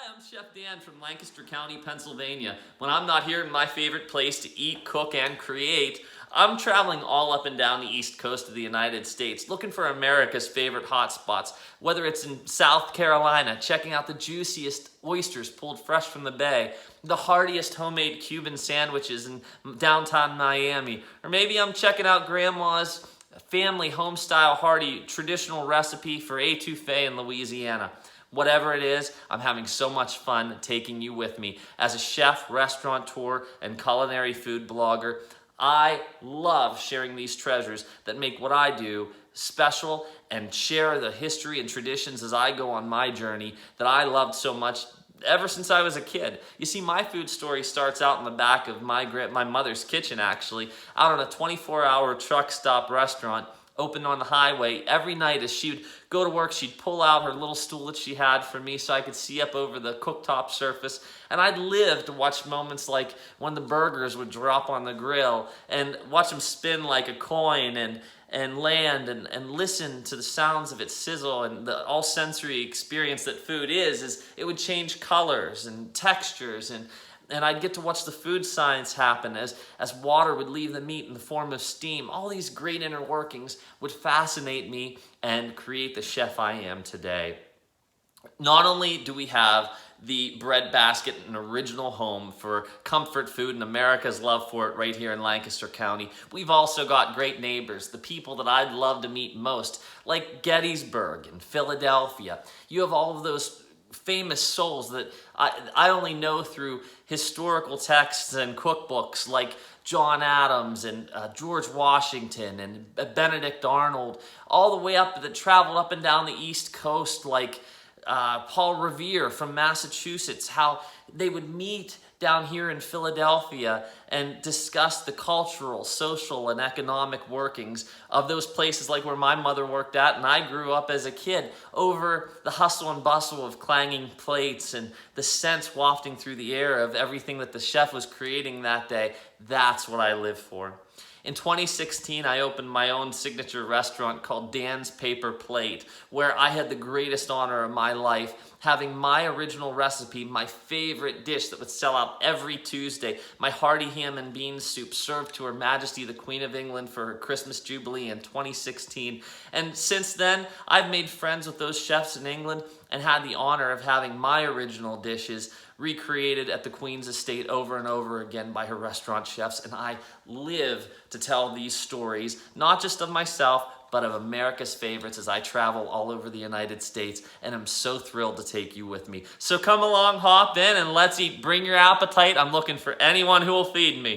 I'm Chef Dan from Lancaster County, Pennsylvania. When I'm not here in my favorite place to eat, cook, and create, I'm traveling all up and down the East Coast of the United States, looking for America's favorite hot spots. Whether it's in South Carolina, checking out the juiciest oysters pulled fresh from the bay, the heartiest homemade Cuban sandwiches in downtown Miami, or maybe I'm checking out Grandma's family home-style hearty traditional recipe for etouffee in Louisiana. Whatever it is, I'm having so much fun taking you with me. As a chef, restaurateur, and culinary food blogger, I love sharing these treasures that make what I do special and share the history and traditions as I go on my journey that I loved so much ever since I was a kid. You see, my food story starts out in the back of my mother's kitchen, actually, out on a 24-hour truck stop restaurant open on the highway. Every night as she would go to work, she'd pull out her little stool that she had for me so I could see up over the cooktop surface. And I'd live to watch moments like when the burgers would drop on the grill and watch them spin like a coin and land and listen to the sounds of its sizzle and the all sensory experience that food is it would change colors and textures and I'd get to watch the food science happen as water would leave the meat in the form of steam. All these great inner workings would fascinate me and create the chef I am today. Not only do we have the bread basket, an original home for comfort food and America's love for it right here in Lancaster County, we've also got great neighbors, the people that I'd love to meet most, like Gettysburg and Philadelphia. You have all of those famous souls that I only know through historical texts and cookbooks like John Adams and George Washington and Benedict Arnold, all the way up that traveled up and down the East Coast like Paul Revere from Massachusetts, how they would meet down here in Philadelphia and discuss the cultural, social, and economic workings of those places like where my mother worked at and I grew up as a kid, over the hustle and bustle of clanging plates and the scents wafting through the air of everything that the chef was creating that day. That's what I live for. In 2016, I opened my own signature restaurant called Dan's Paper Plate, where I had the greatest honor of my life, having my original recipe, my favorite dish that would sell out every Tuesday, my hearty ham and bean soup served to Her Majesty the Queen of England for her Christmas Jubilee in 2016. And since then, I've made friends with those chefs in England and had the honor of having my original dishes recreated at the Queen's estate over and over again by her restaurant chefs. And I live to tell these stories, not just of myself, but of America's favorites as I travel all over the United States, and I'm so thrilled to take you with me. So come along, hop in, and let's eat. Bring your appetite. I'm looking for anyone who will feed me.